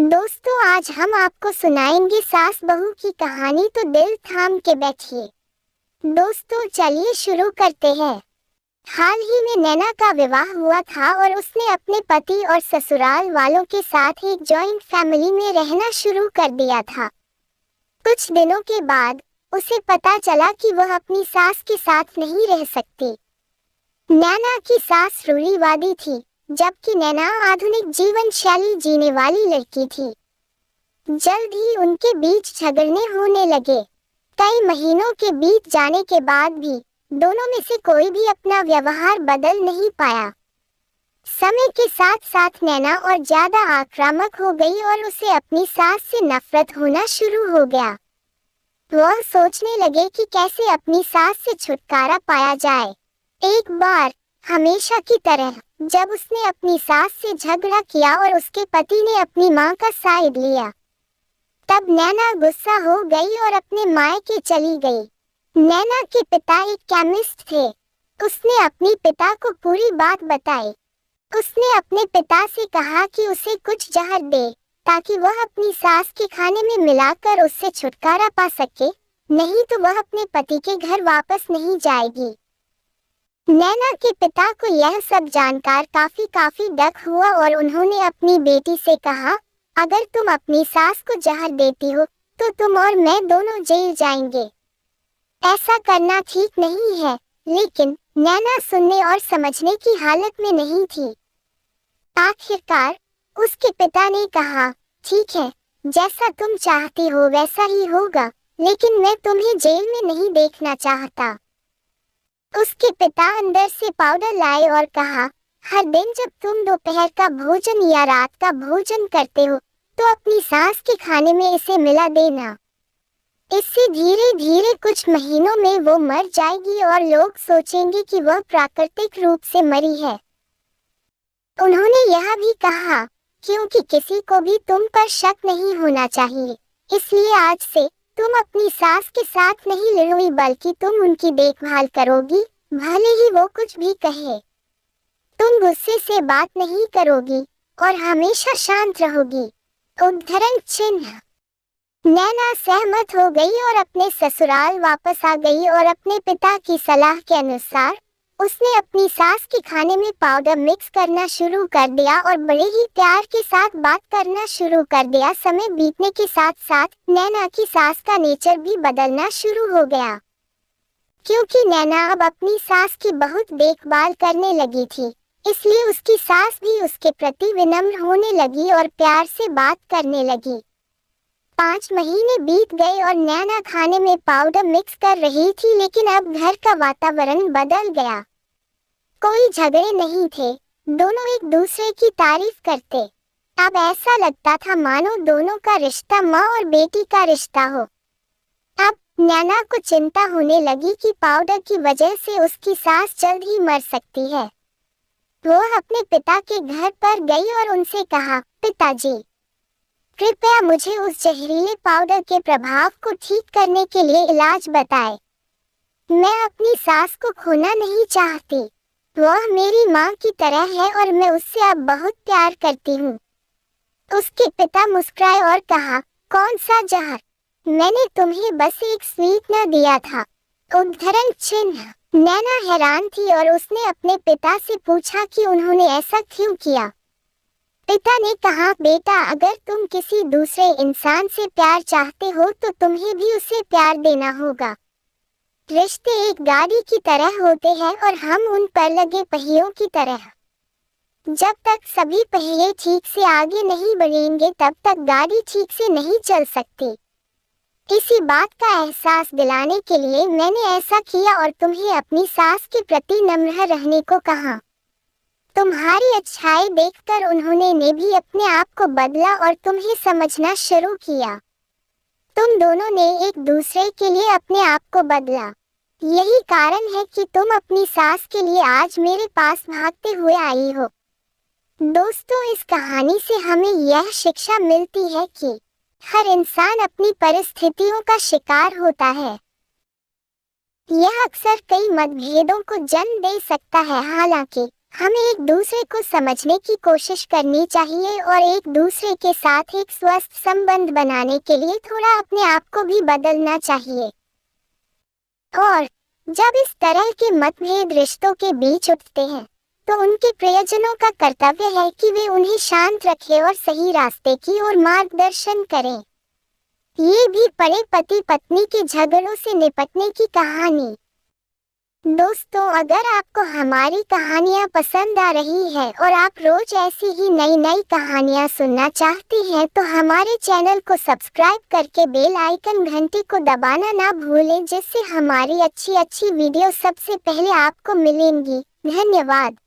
दोस्तों, आज हम आपको सुनाएंगे सास बहू की कहानी, तो दिल थाम के बैठिए। दोस्तों, चलिए शुरू करते हैं। हाल ही में नैना का विवाह हुआ था और उसने अपने पति और ससुराल वालों के साथ एक जॉइंट फैमिली में रहना शुरू कर दिया था। कुछ दिनों के बाद उसे पता चला कि वह अपनी सास के साथ नहीं रह सकती। नैना की सास रूढ़िवादी थी, जबकि नैना आधुनिक जीवन शैली जीने वाली लड़की थी। जल्द ही उनके बीच झगड़ने होने लगे। कई महीनों के बीत जाने के बाद भी दोनों में से कोई भी अपना व्यवहार बदल नहीं पाया। समय के साथ साथ नैना और ज्यादा आक्रामक हो गई और उसे अपनी सास से नफरत होना शुरू हो गया। वह सोचने लगे कि कैसे अपनी सास से छुटकारा पाया जाए। एक बार हमेशा की तरह जब उसने अपनी सास से झगड़ा किया और उसके पति ने अपनी मां का साइड लिया, तब नैना गुस्सा हो गई और अपने मायके चली गई। नैना के पिता एक केमिस्ट थे। उसने अपने पिता को पूरी बात बताई। उसने अपने पिता से कहा कि उसे कुछ जहर दे ताकि वह अपनी सास के खाने में मिलाकर उससे छुटकारा पा सके, नहीं तो वह अपने पति के घर वापस नहीं जाएगी। नैना के पिता को यह सब जानकर काफी डर हुआ और उन्होंने अपनी बेटी से कहा, अगर तुम अपनी सास को जहर देती हो तो तुम और मैं दोनों जेल जाएंगे। ऐसा करना ठीक नहीं है, लेकिन नैना सुनने और समझने की हालत में नहीं थी। आखिरकार उसके पिता ने कहा, ठीक है, जैसा तुम चाहती हो वैसा ही होगा, लेकिन मैं तुम्हें जेल में नहीं देखना चाहता। उसके पिता अंदर से पाउडर लाए और कहा, हर दिन जब तुम दोपहर का भोजन या रात का भोजन करते हो तो अपनी सास के खाने में इसे मिला देना। इससे धीरे धीरे कुछ महीनों में वो मर जाएगी और लोग सोचेंगे कि वह प्राकृतिक रूप से मरी है। उन्होंने यह भी कहा, क्योंकि किसी को भी तुम पर शक नहीं होना चाहिए, इसलिए आज से तुम अपनी सास के साथ नहीं लड़ोगी बल्कि तुम उनकी देखभाल करोगी, भले ही वो कुछ भी कहे। तुम गुस्से से बात नहीं करोगी और हमेशा शांत रहोगी। उद्धरण चिन्ह। नैना सहमत हो गई और अपने ससुराल वापस आ गई और अपने पिता की सलाह के अनुसार उसने अपनी सास के खाने में पाउडर मिक्स करना शुरू कर दिया और बड़े ही प्यार के साथ बात करना शुरू कर दिया। समय बीतने के साथ साथ नैना की सास का नेचर भी बदलना शुरू हो गया, क्योंकि नैना अब अपनी सास की बहुत देखभाल करने लगी थी, इसलिए उसकी सास भी उसके प्रति विनम्र होने लगी और प्यार से बात करने लगी। 5 महीने बीत गए और नैना खाने में पाउडर मिक्स कर रही थी, लेकिन अब घर का वातावरण बदल गया। कोई झगड़े नहीं थे, दोनों एक दूसरे की तारीफ करते। अब ऐसा लगता था मानो दोनों का रिश्ता माँ और बेटी का रिश्ता हो। अब नैना को चिंता होने लगी कि पाउडर की वजह से उसकी सास जल्द ही मर सकती है। वो अपने पिता के घर पर गई और उनसे कहा, पिताजी, कृपया मुझे उस जहरीले पाउडर के प्रभाव को ठीक करने के लिए इलाज बताएं। मैं अपनी सास को खोना नहीं चाहती। वह मेरी माँ की तरह है और मैं उससे अब बहुत प्यार करती हूँ। उसके पिता मुस्कुराए और कहा, कौन सा जहर? मैंने तुम्हें बस एक स्वीटनर दिया था। उद्धरण चिन्ह। नैना हैरान थी और उसने अपने पिता से पूछा कि उन्होंने ऐसा क्यों किया। पिता ने कहा, बेटा, अगर तुम किसी दूसरे इंसान से प्यार चाहते हो तो तुम्हें भी उसे प्यार देना होगा। रिश्ते एक गाड़ी की तरह होते हैं और हम उन पर लगे पहियों की तरह। जब तक सभी पहिए ठीक से आगे नहीं बढ़ेंगे तब तक गाड़ी ठीक से नहीं चल सकती। इसी बात का एहसास दिलाने के लिए मैंने ऐसा किया और तुम्हें अपनी सास के प्रति नम्र रहने को कहा। तुम्हारी अच्छाई देखकर उन्होंने भी अपने आप को बदला और तुम्हें समझना शुरू किया। तुम दोनों ने एक दूसरे के लिए अपने आप को बदला। यही कारण है कि तुम अपनी सास के लिए आज मेरे पास भागते हुए आई हो। दोस्तों, इस कहानी से हमें यह शिक्षा मिलती है कि हर इंसान अपनी परिस्थितियों का शिकार होता है। यह अक्सर कई मतभेदों को जन्म दे सकता है, हालांकि हमें एक दूसरे को समझने की कोशिश करनी चाहिए और एक दूसरे के साथ एक स्वस्थ संबंध बनाने के लिए थोड़ा अपने आप को भी बदलना चाहिए। और जब इस तरह के मतभेद रिश्तों के बीच उठते हैं तो उनके प्रियजनों का कर्तव्य है कि वे उन्हें शांत रखें और सही रास्ते की ओर मार्गदर्शन करें। ये भी पड़े पति पत्नी के झगड़ों से निपटने की कहानी। दोस्तों, अगर आपको हमारी कहानियाँ पसंद आ रही है और आप रोज ऐसी ही नई नई कहानियाँ सुनना चाहती हैं तो हमारे चैनल को सब्सक्राइब करके बेल आइकन घंटी को दबाना ना भूलें, जिससे हमारी अच्छी वीडियो सबसे पहले आपको मिलेंगी। धन्यवाद।